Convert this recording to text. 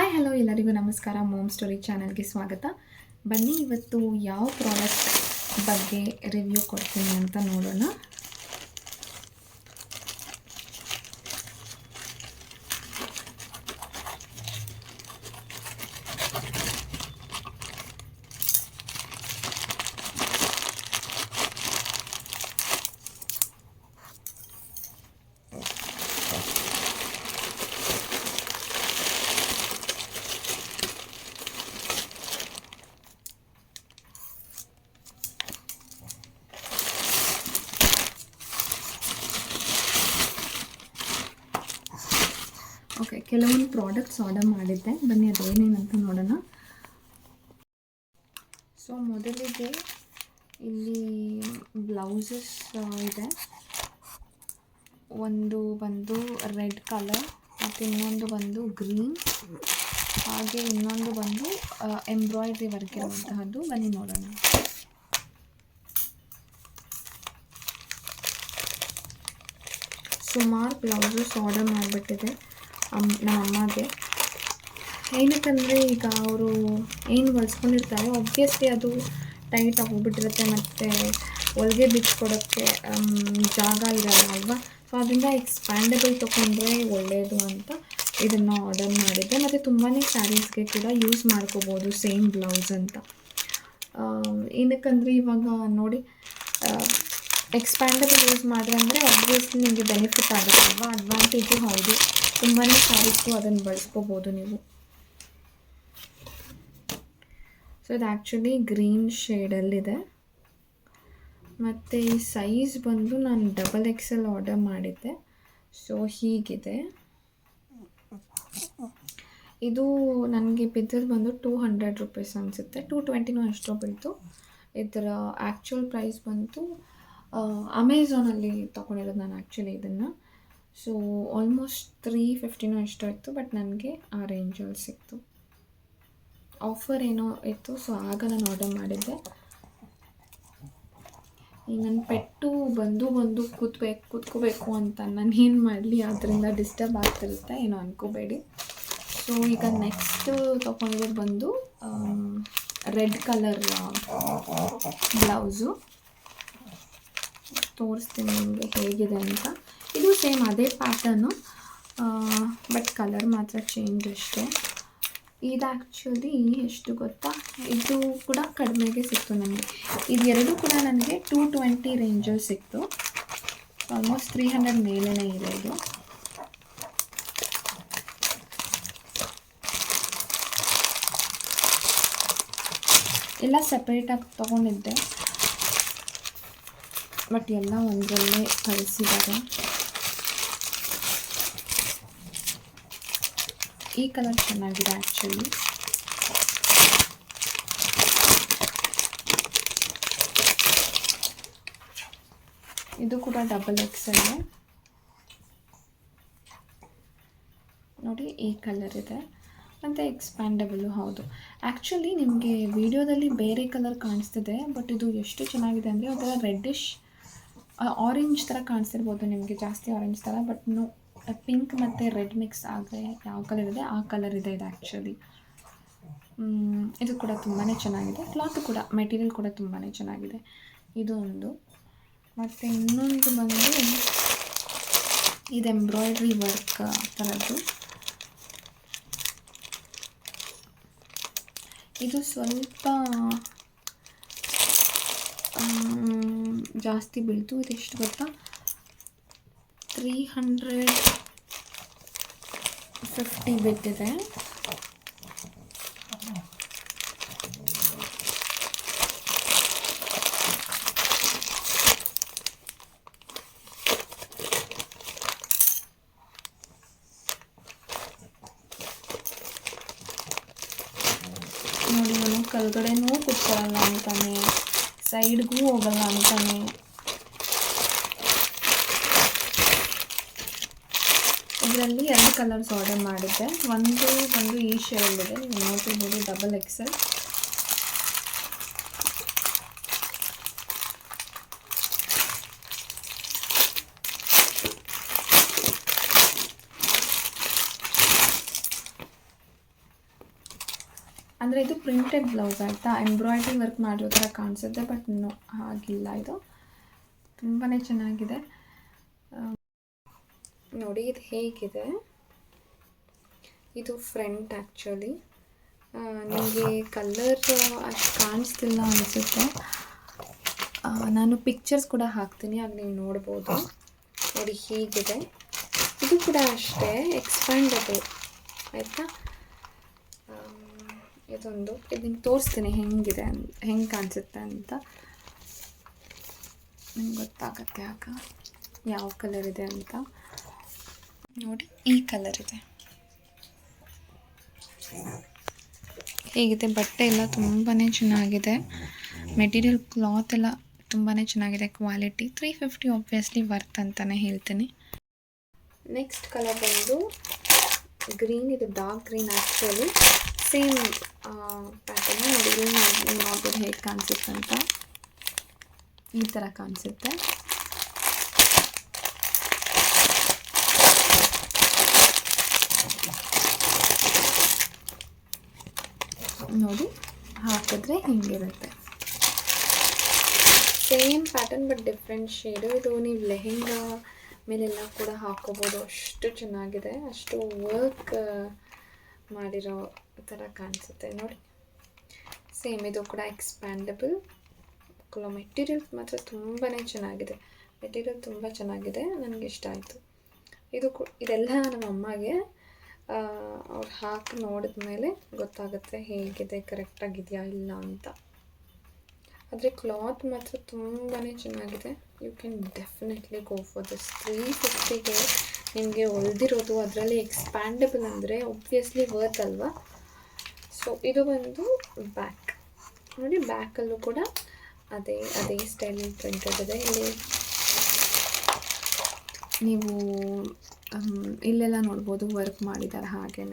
Hi hello ಎಲ್ಲರಿಗೂ ನಮಸ್ಕಾರ. Mom story ಚಾನಲ್ಗೆ ಸ್ವಾಗತ. ಬನ್ನಿ ಇವತ್ತು ಯಾವ ಪ್ರಾಡಕ್ಟ್ ಬಗ್ಗೆ ರಿವ್ಯೂ ಕೊಡ್ತೀನಿ ಅಂತ ನೋಡೋಣ. ಓಕೆ, ಕೆಲವೊಂದು ಪ್ರಾಡಕ್ಟ್ಸ್ ಆರ್ಡರ್ ಮಾಡಿದ್ದೆ. ಬನ್ನಿ ಅದೇನೇನಂತ ನೋಡೋಣ. ಸೊ ಮೊದಲಿಗೆ ಇಲ್ಲಿ ಬ್ಲೌಸಸ್ ಇದೆ. ಒಂದು ಬಂದು ರೆಡ್ ಕಲರ್ ಮತ್ತು ಇನ್ನೊಂದು ಬಂದು ಗ್ರೀನ್, ಹಾಗೆ ಇನ್ನೊಂದು ಬಂದು ಎಂಬ್ರಾಯ್ಡ್ರಿ ವರ್ಕ್ ಇರುವಂತಹದ್ದು. ಬನ್ನಿ ನೋಡೋಣ. ಸುಮಾರು ಬ್ಲೌಸಸ್ ಆರ್ಡರ್ ಮಾಡಿಬಿಟ್ಟಿದೆ ನಮ್ಮ ಅಮ್ಮಗೆ. ಏನಕ್ಕಂದರೆ ಈಗ ಅವರು ಏನು ಹೊಲಿಸ್ಕೊಂಡಿರ್ತಾರೆ ಒಬ್ವಿಯಸ್ಲಿ ಅದು ಟೈಟ್ ಆಗೋಗ್ಬಿಟ್ಟಿರುತ್ತೆ ಮತ್ತು ಹೊಲಿಗೆ ಬಿಚ್ಕೊಡೋಕ್ಕೆ ಜಾಗ ಇರಲ್ಲ ಅಲ್ವಾ. ಸೊ ಅದರಿಂದ ಎಕ್ಸ್ಪ್ಯಾಂಡಬಲ್ ತೊಗೊಂಡ್ರೆ ಒಳ್ಳೆಯದು ಅಂತ ಇದನ್ನು ಆರ್ಡರ್ ಮಾಡಿದ್ದೆ. ಮತ್ತು ತುಂಬಾ ಸ್ಯಾರೀಸ್ಗೆ ಕೂಡ ಯೂಸ್ ಮಾಡ್ಕೋಬೋದು ಸೇಮ್ ಬ್ಲೌಸ್ ಅಂತ. ಏನಕ್ಕಂದರೆ ಇವಾಗ ನೋಡಿ, ಎಕ್ಸ್ಪ್ಯಾಂಡಬಲ್ ಯೂಸ್ ಮಾಡಿದ್ರೆ ಅಂದರೆ ಆಬ್ವಿಯಸ್ಲಿ ನಿಮಗೆ ಬೆನಿಫಿಟ್ ಆಗುತ್ತಲ್ವ, ಅಡ್ವಾಂಟೇಜು ಹೌದು. ತುಂಬಾ ಸ್ಯಾರೀಸ್ಗೂ ಅದನ್ನು ಬಳಸ್ಕೋಬೋದು ನೀವು. ಸೊ ಇದು ಆ್ಯಕ್ಚುಲಿ ಗ್ರೀನ್ ಶೇಡಲ್ಲಿದೆ. ಮತ್ತು ಈ ಸೈಜ್ ಬಂದು ನಾನು XXL ಆರ್ಡರ್ ಮಾಡಿದ್ದೆ. ಸೊ ಹೀಗಿದೆ. ಇದು ನನಗೆ ಬಿದ್ದಿದ್ದು ಬಂದು 200 ರೂಪೀಸ್ ಅನಿಸುತ್ತೆ. 220 ಅಷ್ಟೋ ಬಿಡ್ತು. ಇದರ ಆ್ಯಕ್ಚುಯಲ್ ಪ್ರೈಸ್ ಬಂತು ಅಮೆಝಾನಲ್ಲಿ ತೊಗೊಂಡಿರೋದು ನಾನು ಆ್ಯಕ್ಚುಲಿ ಇದನ್ನು. ಸೊ ಆಲ್ಮೋಸ್ಟ್ 350 ಎಷ್ಟೋ ಇತ್ತು, ಬಟ್ ನನಗೆ ಆ ರೇಂಜಲ್ಲಿ ಸಿಕ್ತು. ಆಫರ್ ಏನೋ ಇತ್ತು, ಸೊ ಆಗ ನಾನು ಆರ್ಡರ್ ಮಾಡಿದ್ದೆ. ಈಗ ನನ್ನ ಪೆಟ್ಟು ಬಂದು ಕೂತ್ಕೋಬೇಕು ಅಂತ ನಾನು ಏನು ಮಾಡಲಿ, ಅದರಿಂದ ಡಿಸ್ಟರ್ಬ್ ಆಗ್ತಿರುತ್ತೆ, ಏನೋ ಅನ್ಕೋಬೇಡಿ. ಸೊ ಈಗ ನೆಕ್ಸ್ಟ್ ತೊಗೊಂಡಿರೋದು ಬಂದು ರೆಡ್ ಕಲರ್ ಬ್ಲೌಸು. ತೋರಿಸ್ತೀನಿ ನಿಮಗೆ ಹೇಗಿದೆ ಅಂತ. ಇದು ಸೇಮ್ ಅದೇ ಪ್ಯಾಟರ್ನು, ಬಟ್ ಕಲರ್ ಮಾತ್ರ ಚೇಂಜ್ ಅಷ್ಟೇ. ಇದು ಆ್ಯಕ್ಚುಲಿ ಎಷ್ಟು ಗೊತ್ತಾ, ಇದು ಕೂಡ ಕಡಿಮೆಗೆ ಸಿಕ್ತು ನನಗೆ. ಇದು ಎರಡು ಕೂಡ ನನಗೆ 220 ರೇಂಜಲ್ಲಿ ಸಿಕ್ತು. ಆಲ್ಮೋಸ್ಟ್ 300 ಮೇಲೇ ಇದೆ ಇದು. ಎಲ್ಲ ಸಪ್ರೇಟಾಗಿ ತೊಗೊಂಡಿದ್ದೆ, ಬಟ್ ಎಲ್ಲ ಒಂದರಲ್ಲೇ ಕಳಿಸಿದ್ದಾರೆ. ಈ ಕಲರ್ ಚೆನ್ನಾಗಿದೆ ಆ್ಯಕ್ಚುಲಿ. ಇದು ಕೂಡ XXL ನೋಡಿ, ಈ ಕಲರ್ ಇದೆ. ಮತ್ತು ಎಕ್ಸ್ಪ್ಯಾಂಡಬಲು ಹೌದು. ಆ್ಯಕ್ಚುಲಿ ನಿಮಗೆ ವಿಡಿಯೋದಲ್ಲಿ ಬೇರೆ ಕಲರ್ ಕಾಣಿಸ್ತಿದೆ, ಬಟ್ ಇದು ಎಷ್ಟು ಚೆನ್ನಾಗಿದೆ ಅಂದರೆ ಒಂಥರ ರೆಡ್ಡಿಶ್ ಆರೆಂಜ್ ಥರ ಕಾಣಿಸ್ತಿರ್ಬೋದು ನಿಮಗೆ, ಜಾಸ್ತಿ ಆರೆಂಜ್ ಥರ. ಬಟ್ ಪಿಂಕ್ ಮತ್ತು ರೆಡ್ ಮಿಕ್ಸ್ ಆದರೆ ಯಾವ ಕಲರ್ ಇದೆ ಆ ಕಲರ್ ಇದೆ ಇದು ಆ್ಯಕ್ಚುಲಿ. ಇದು ಕೂಡ ತುಂಬಾ ಚೆನ್ನಾಗಿದೆ. ಕ್ಲಾತ್ ಕೂಡ, ಮೆಟೀರಿಯಲ್ ಕೂಡ ತುಂಬಾ ಚೆನ್ನಾಗಿದೆ. ಇದು ಒಂದು. ಮತ್ತು ಇನ್ನೊಂದು ಬಂದು ಇದು ಎಂಬ್ರಾಯ್ಡ್ರಿ ವರ್ಕ್ ಥರದ್ದು. ಇದು ಸ್ವಲ್ಪ ಜಾಸ್ತಿ ಬೀಳ್ತು. ಇದೆಷ್ಟು ಗೊತ್ತಾ, 350 ಬಿದ್ದಿದೆ. ನೋಡಿ, ಅವನು ಕೆಳಗಡೆನೂ ಕೂತ್ಕೊಳ್ಳಲ್ಲ ಅಂತಾನೆ, ಸೈಡ್ಗೂ ಹೋಗಲ್ಲ ಅಂತಾನೆ. ಇದರಲ್ಲಿ 2 ಕಲರ್ಸ್ ಆರ್ಡರ್ ಮಾಡಿದ್ದೆ. ಒಂದು ಈ ಶೇಡಲ್ಲಿದೆ, ನೀವು ನೋಡ್ತಿರ್ಬೋದು, XXL. ಅಂದರೆ ಇದು ಪ್ರಿಂಟೆಡ್ ಬ್ಲೌಸ್ ಆಯಿತಾ, ಎಂಬ್ರಾಯ್ಡ್ರಿ ವರ್ಕ್ ಮಾಡಿರೋ ಥರ ಕಾಣಿಸುತ್ತೆ, ಬಟ್ ನೋ ಹಾಗಿಲ್ಲ. ಇದು ತುಂಬಾ ಚೆನ್ನಾಗಿದೆ ನೋಡಿ. ಇದು ಹೇಗಿದೆ, ಇದು ಫ್ರಂಟ್. ಆ್ಯಕ್ಚುಲಿ ನಿಮಗೆ ಕಲರ್ ಅಷ್ಟು ಕಾಣಿಸ್ತಿಲ್ಲ ಅನಿಸುತ್ತೆ. ನಾನು ಪಿಕ್ಚರ್ಸ್ ಕೂಡ ಹಾಕ್ತೀನಿ, ಆಗ ನೀವು ನೋಡ್ಬೋದು. ನೋಡಿ ಹೀಗಿದೆ. ಇದು ಕೂಡ ಅಷ್ಟೇ ಎಕ್ಸ್ಪ್ಯಾಂಡಬಲ್ ಆಯಿತಾ. ಇದೊಂದು ನಿಮ್ಗೆ ತೋರಿಸ್ತೀನಿ ಹೆಂಗಿದೆ, ಹೆಂಗೆ ಕಾಣಿಸುತ್ತೆ ಅಂತ ನಿಮ್ಗೆ ಗೊತ್ತಾಗುತ್ತೆ ಆಗ ಯಾವ ಕಲರ್ ಇದೆ ಅಂತ. ನೋಡಿ ಈ ಕಲರ್ ಇದೆ, ಹೇಗಿದೆ. ಬಟ್ಟೆ ಎಲ್ಲ ತುಂಬಾ ಚೆನ್ನಾಗಿದೆ, ಮೆಟೀರಿಯಲ್ ಕ್ಲಾತ್ ಎಲ್ಲ ತುಂಬಾ ಚೆನ್ನಾಗಿದೆ, ಕ್ವಾಲಿಟಿ. 350 ಆಬ್ವಿಯಸ್ಲಿ ವರ್ತ್ ಅಂತಲೇ ಹೇಳ್ತೀನಿ. ನೆಕ್ಸ್ಟ್ ಕಲರ್ ಬಂದು ಗ್ರೀನ್. ಇದು dark green. Actually same pattern. ನೋಡಿ ನೀವು ನೋಡ್ಬೋದು ಹೇಗೆ ಕಾಣಿಸುತ್ತೆ ಅಂತ. ಈ ಥರ ಕಾಣಿಸುತ್ತೆ. ನೋಡಿ ಹಾಕಿದ್ರೆ ಹಿಂಗಿರುತ್ತೆ. Same pattern but different shade. ಇದು ನೀವು ಲೆಹೆಂಗಾ ಮೇಲೆಲ್ಲ ಕೂಡ ಹಾಕೋಬೋದು, ಅಷ್ಟು ಚೆನ್ನಾಗಿದೆ. ಅಷ್ಟು ವರ್ಕ್ ಮಾಡಿರೋ ಥರ ಕಾಣಿಸುತ್ತೆ ನೋಡಿ. ಸೇಮ್ ಇದು ಕೂಡ ಎಕ್ಸ್ಪ್ಯಾಂಡಬಲ್. ಮೆಟೀರಿಯಲ್ ಮಾತ್ರ ತುಂಬಾ ಚೆನ್ನಾಗಿದೆ. ಮೆಟೀರಿಯಲ್ ತುಂಬ ಚೆನ್ನಾಗಿದೆ, ನನಗೆ ಇಷ್ಟ ಆಯಿತು. ಇದೆಲ್ಲ ನಮ್ಮ ಅಮ್ಮಗೆ ಅವ್ರು ಹಾಕಿ ನೋಡಿದ ಮೇಲೆ ಗೊತ್ತಾಗುತ್ತೆ ಹೇಗಿದೆ, ಕರೆಕ್ಟಾಗಿದೆಯಾ ಇಲ್ಲ ಅಂತ. ಆದರೆ ಕ್ಲಾತ್ ಮಾತ್ರ ತುಂಬಾ ಚೆನ್ನಾಗಿದೆ. You can definitely go for this. 350ಗೆ ನಿಮಗೆ ಹೊಲ್ದಿರೋದು, ಅದರಲ್ಲಿ ಎಕ್ಸ್ಪ್ಯಾಂಡಬಲ್ ಅಂದರೆ ಒಬ್ವಿಯಸ್ಲಿ ವರ್ತ್ ಅಲ್ವಾ. ಸೊ ಇದು ಬಂದು ಬ್ಯಾಕ್. ನೋಡಿ ಬ್ಯಾಕಲ್ಲೂ ಕೂಡ ಅದೇ ಸ್ಟೈಲ್ ಪ್ರಿಂಟೆಡ್ ಇದೆ. ಇಲ್ಲಿ ನೀವು ಇಲ್ಲೆಲ್ಲ ನೋಡ್ಬೋದು ವರ್ಕ್ ಮಾಡಿದ್ದಾರೆ ಹಾಗೇ.